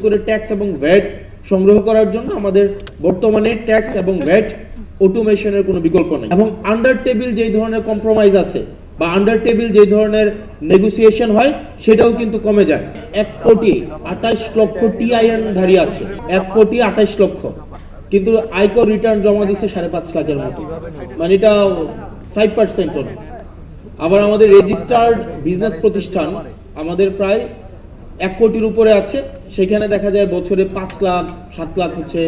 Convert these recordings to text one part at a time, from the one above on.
করে ট্যাক্স এবং ভ্যাট সংগ্রহ করার জন্য আমাদের বর্তমানে ট্যাক্স এবং ভ্যাট অটোমেশনের কোনো বিকল্প নেই। এবং আন্ডার টেবিল যেই ধরনের কম্প্রোমাইজ আছে বা আন্ডার টেবিল যেই ধরনের নেগোসিয়েশন হয় সেটাও কিন্তু কমে যায়। 1,28,00,000 টিআইএন ধারী আছে, 1,28,00,000, কিন্তু আয়কর রিটার্ন জমা দিচ্ছে 5.5 লাখের মতো, মানে এটা 5%ও না। আবার আমাদের রেজিস্টার্ড বিজনেস প্রতিষ্ঠান আমাদের প্রায় 1 কোটির উপরে আছে, সেখানে দেখা যায় বছরে 5 লাখ 7 লাখ হচ্ছে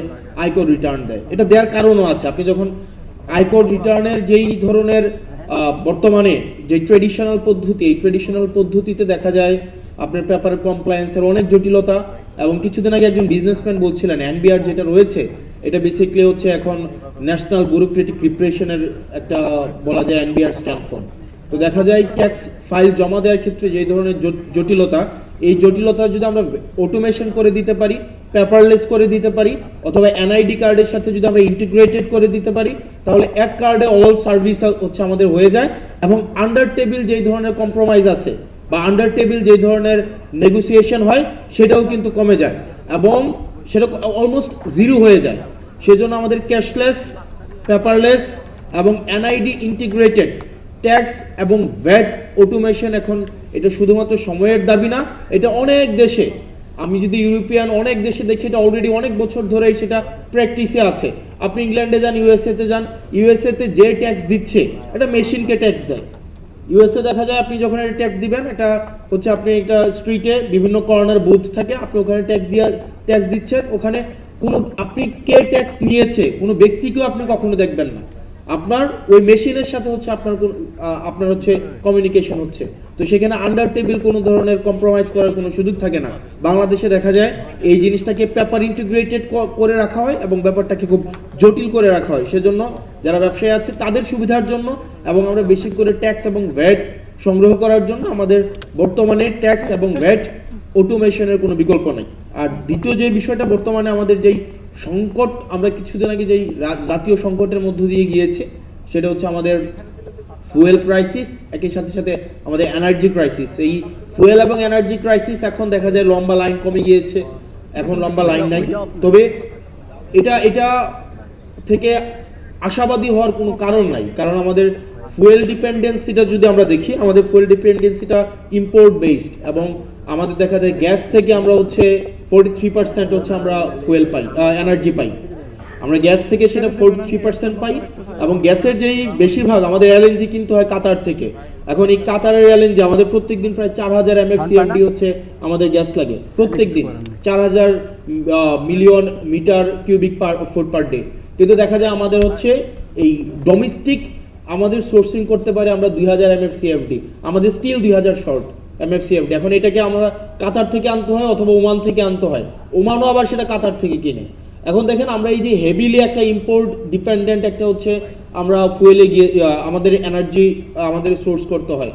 আয়কর রিটার্ন দেয়। এটা দেওয়ার কারণও আছে, আপনি যখন আয়কর রিটার্নের যেই ধরনের বর্তমানে যে ট্রেডিশনাল পদ্ধতি, এই ট্রেডিশনাল পদ্ধতিতে দেখা যায় আপনার পেপার কমপ্লায়েন্সের অনেক জটিলতা। এবং কিছুদিন আগে একজন বিজনেসম্যান বলছিলেন এনবিআর যেটা রয়েছে এটা বেসিক্যালি হচ্ছে এখন ন্যাশনাল ব্যুরোক্রেটিক রিপ্রেশনের একটা বলা যায় এনবিআর স্ট্যান্ড। তো দেখা যায় ট্যাক্স ফাইল জমা দেওয়ার ক্ষেত্রে যে ধরনের জটিলতা, এই জটিলতা যদি আমরা অটোমেশন করে দিতে পারি, পেপারলেস করে দিতে পারি, অথবা এনআইডি কার্ডের সাথে যদি আমরা ইন্টিগ্রেটেড করে দিতে পারি, তাহলে এক কার্ডে অল সার্ভিস হচ্ছে আমাদের হয়ে যায়। এবং আন্ডার টেবিল যেই ধরনের কম্প্রোমাইজ আছে বা আন্ডার টেবিল যেই ধরনের নেগোসিয়েশন হয় সেটাও কিন্তু কমে যায় এবং সেটা অলমোস্ট জিরো হয়ে যায়। সেজন্য আমাদের ক্যাশলেস, পেপারলেস এবং এনআইডি ইন্টিগ্রেটেড ট্যাক্স এবং ভ্যাট অটোমেশন এখন এটা শুধুমাত্র সময়ের দাবি না, এটা অনেক দেশে, আমি যদি ইউরোপিয়ান অনেক দেশে দেখি এটা অলরেডি অনেক বছর ধরেই সেটা প্র্যাকটিসে আছে। আপনি ইংল্যান্ডে যান, ইউএসএতে যান, ইউএসএতে যে ট্যাক্স দিচ্ছে এটা মেশিনকে ট্যাক্স দেয়। ইউএসএ দেখা যায় আপনি যখন একটা ট্যাক্স দিবেন, এটা হচ্ছে আপনি একটা স্ট্রিটে বিভিন্ন কর্নার বুথ থাকে, আপনি ওখানে ট্যাক্স দিচ্ছেন, ওখানে কোনো আপনি কে ট্যাক্স নিয়েছে কোনো ব্যক্তিকেও আপনি কখনো দেখবেন না, আপনার ওই মেশিনের সাথে হচ্ছে আপনার হচ্ছে কমিউনিকেশন হচ্ছে। তো সেখানে আন্ডার টেবিল কোনো ধরনের কম্প্রোমাইজ করার কোনো সুযোগ থাকে না। বাংলাদেশে দেখা যায় এই জিনিসটাকে পেপার ইন্টিগ্রেটেড করে রাখা হয় এবং ব্যাপারটাকে খুব জটিল করে রাখা হয়। সেজন্য যারা ব্যবসায়ী আছে তাদের সুবিধার জন্য এবং আমরা বেশি করে ট্যাক্স এবং ভ্যাট সংগ্রহ করার জন্য আমাদের বর্তমানে ট্যাক্স এবং ভ্যাট অটোমেশনের কোনো বিকল্প নেই। আর দ্বিতীয় যে বিষয়টা, বর্তমানে আমাদের যেই সংকট, আমরা কিছুদিন আগে যেই জাতীয় সংকটের মধ্য দিয়ে গিয়েছে সেটা হচ্ছে আমাদের ফুয়েল ক্রাইসিস, একই সাথে সাথে আমাদের এনার্জি ক্রাইসিস। এই ফুয়েল এবং এনার্জি ক্রাইসিস এখন দেখা যায় লম্বা লাইন কমে গিয়েছে, এখন লম্বা লাইন নাই। তবে এটা থেকে আশাবাদী হওয়ার কোনো কারণ নাই, কারণ আমাদের ফুয়েল ডিপেন্ডেন্সিটা যদি আমরা দেখি, আমাদের ফুয়েল ডিপেন্ডেন্সিটা ইম্পোর্ট বেসড এবং আমাদের দেখা যায় গ্যাস থেকে আমরা হচ্ছে 43% হচ্ছে আমরা ফুয়েল পাই, এনার্জি পাই। আমরা গ্যাস থেকে সেটা 43% পাই এবং গ্যাসের যেই বেশিরভাগ আমাদের এলএনজি কিন্তু হয় কাতার থেকে। এখন এই কাতারের এলএনজি আমাদের প্রত্যেকদিন প্রায় 4000 MFCFD হচ্ছে আমাদের গ্যাস লাগে প্রত্যেকদিন, 4000 million metre cubic feet per day. কিন্তু দেখা যায় আমাদের হচ্ছে এই ডোমেস্টিক আমাদের সোর্সিং করতে পারে আমরা 2000 MFCFD, আমাদের স্টিল 2000 শর্ট MFCFD। এখন এটাকে আমরা কাতার থেকে আনতে হয় অথবা ওমান থেকে আনতে হয়, ওমানও আবার সেটা কাতার থেকে কিনে। এখন দেখেন আমরা এই যে হেভিলি একটা ইম্পোর্ট ডিপেন্ডেন্ট একটা হচ্ছে আমরা ফুয়েলে গিয়ে আমাদের এনার্জি আমাদের সোর্স করতে হয়।